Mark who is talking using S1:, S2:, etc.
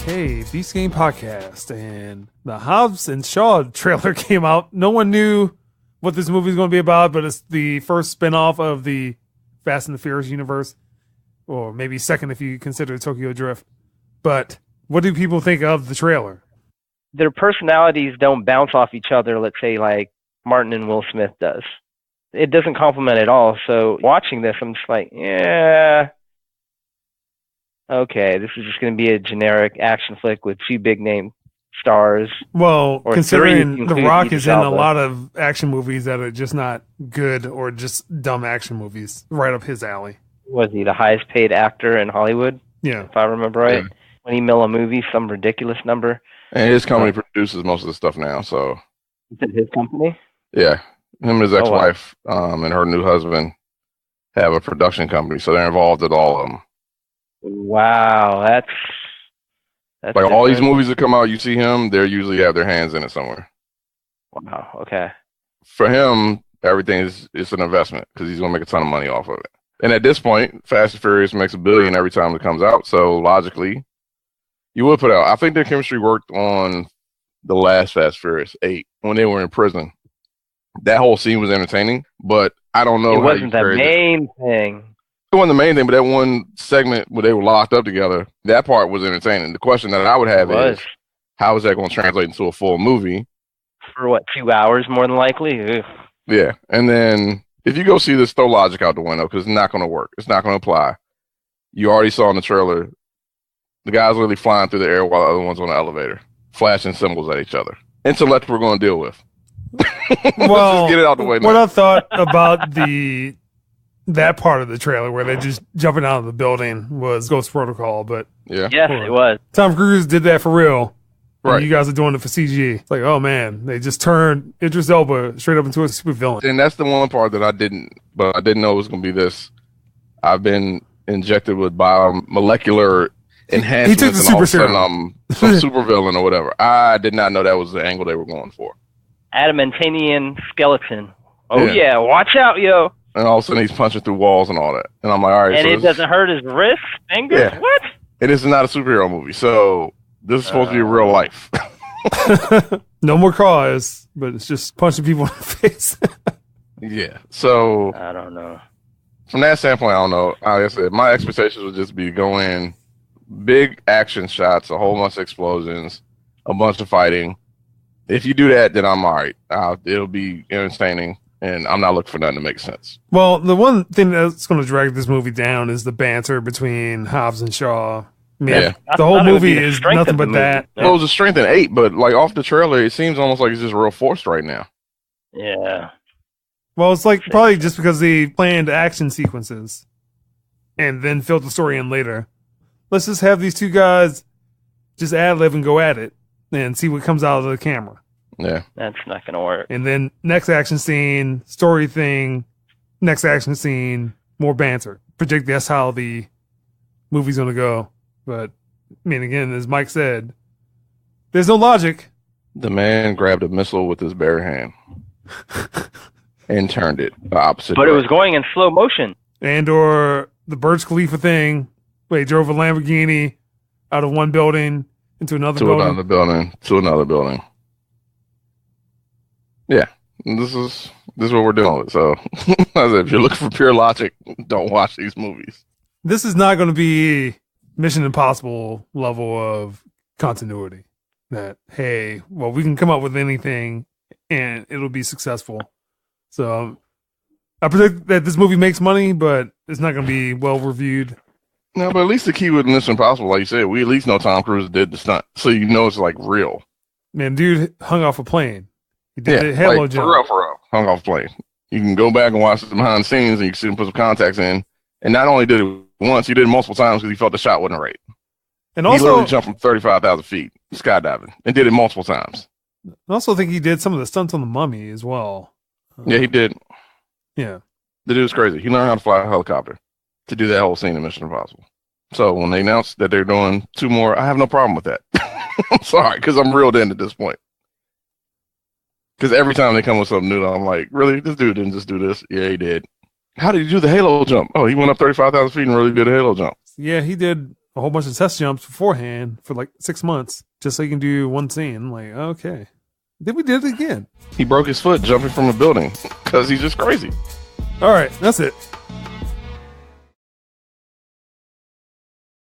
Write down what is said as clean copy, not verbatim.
S1: Hey, Beast Game Podcast, and the Hobbs and Shaw trailer came out. No one knew what this movie is going to be about, but it's the first spinoff of the Fast and the Furious universe, or maybe second if you consider Tokyo Drift. But what do people think of the trailer?
S2: Their personalities don't bounce off each other, let's say like Martin and Will Smith does. It doesn't complement at all. So watching this, I'm just like, yeah, okay, this is just going to be a generic action flick with two big name stars.
S1: Well, considering The Rock is in a
S2: Elba.
S1: lot of action movies that are just not good or just dumb action movies, right up his alley.
S2: Was he the highest paid actor in Hollywood?
S1: Yeah.
S2: If I remember right.
S3: Yeah.
S2: $20 million a movie, some ridiculous number.
S3: And his company produces most of the stuff now, so.
S2: Is it his company?
S3: Yeah. Him and his ex-wife and her new husband have a production company, so they're involved with all of them.
S2: Wow, that's
S3: like all these
S2: different.
S3: movies that come out, you see him, they usually have their hands in it somewhere.
S2: Wow, okay.
S3: For him, everything is an investment because he's going to make a ton of money off of it. And at this point, Fast and Furious makes $1 billion every time it comes out, so logically, you would put out. I think their chemistry worked on the last Fast and Furious 8 when they were in prison. That whole scene was entertaining, but I don't know.
S2: It wasn't the main thing.
S3: It wasn't the main thing, but that one segment where they were locked up together, that part was entertaining. The question that I would have is, how is that going to translate into a full movie?
S2: For what, 2 hours more than likely? Ugh.
S3: Yeah. And then if you go see this, throw logic out the window because it's not going to work. It's not going to apply. You already saw in the trailer, the guy's literally flying through the air while the other one's on the elevator, flashing symbols at each other. Intellect we're going to deal with.
S1: Well,
S3: just get it out the way now.
S1: What I thought about that part of the trailer where they just jumping out of the building was Ghost Protocol, but
S3: yeah,
S2: yes, it was.
S1: Tom Cruise did that for real.
S3: Right.
S1: And you guys are doing it for CG. It's like, oh man, they just turned Idris Elba straight up into a super villain.
S3: And that's the one part that I didn't know it was going to be this. I've been injected with biomolecular enhancements.
S1: He took the
S3: and all
S1: super
S3: of a sudden I'm some super villain or whatever. I did not know that was the angle they were going for.
S2: Adamantinian skeleton. Oh yeah, watch out, yo.
S3: And all of a sudden he's punching through walls and all that. And I'm like, all right.
S2: And
S3: so
S2: it doesn't hurt his wrist, fingers?
S3: Yeah.
S2: What?
S3: It is not a superhero movie. So this is supposed to be real life.
S1: No more cars, but it's just punching people in the face.
S3: Yeah. So
S2: I don't know.
S3: From that standpoint, I don't know. Like I said, my expectations would just be to go in, big action shots, a whole bunch of explosions, a bunch of fighting. If you do that, then I'm all right. It'll be entertaining, and I'm not looking for nothing to make sense.
S1: Well, the one thing that's going to drag this movie down is the banter between Hobbs and Shaw. I mean, the whole movie is nothing but that.
S3: Well, it was a strength in 8, but like off the trailer, it seems almost like it's just real forced right now.
S2: Yeah.
S1: Well, it's like probably just because they planned action sequences and then filled the story in later. Let's just have these two guys just ad-lib and go at it and see what comes out of the camera.
S3: Yeah.
S2: That's not going to work.
S1: And then next action scene, story thing, next action scene, more banter. Predict that's how the movie's going to go. But, I mean, again, as Mike said, there's no logic.
S3: The man grabbed a missile with his bare hand and turned it the opposite
S2: But
S3: way.
S2: it was going in slow motion.
S1: And or the Burj Khalifa thing, where he drove a Lamborghini out of one building into another
S3: to
S1: building.
S3: another building. Yeah, this is what we're dealing with. So, if you're looking for pure logic, don't watch these movies.
S1: This is not going to be Mission Impossible level of continuity. That, hey, well, we can come up with anything and it'll be successful. So I predict that this movie makes money, but it's not going to be well reviewed.
S3: No, but at least the key with Mission Impossible, like you said, we at least know Tom Cruise did the stunt, so you know it's like real.
S1: Man, dude hung off a plane. He did a halo jump.
S3: For real, hung off a plane. You can go back and watch the behind the scenes, and you can see him put some contacts in. And not only did it once, he did it multiple times because he felt the shot wasn't right.
S1: And
S3: he
S1: also
S3: literally jumped from 35,000 feet skydiving and did it multiple times.
S1: I also think he did some of the stunts on the Mummy as well.
S3: Yeah, he did.
S1: Yeah.
S3: The dude's crazy. He learned how to fly a helicopter to do that whole scene in Mission Impossible. So when they announced that they're doing 2 more, I have no problem with that. I'm sorry, because I'm reeled in at this point. Because every time they come with something new, I'm like, really? This dude didn't just do this? Yeah, he did. How did he do the halo jump? Oh, he went up 35,000 feet and really did a halo jump.
S1: Yeah, he did a whole bunch of test jumps beforehand for like 6 months just so you can do one scene. I'm like, okay. Then we did it again.
S3: He broke his foot jumping from a building because he's just crazy.
S1: All right, that's it.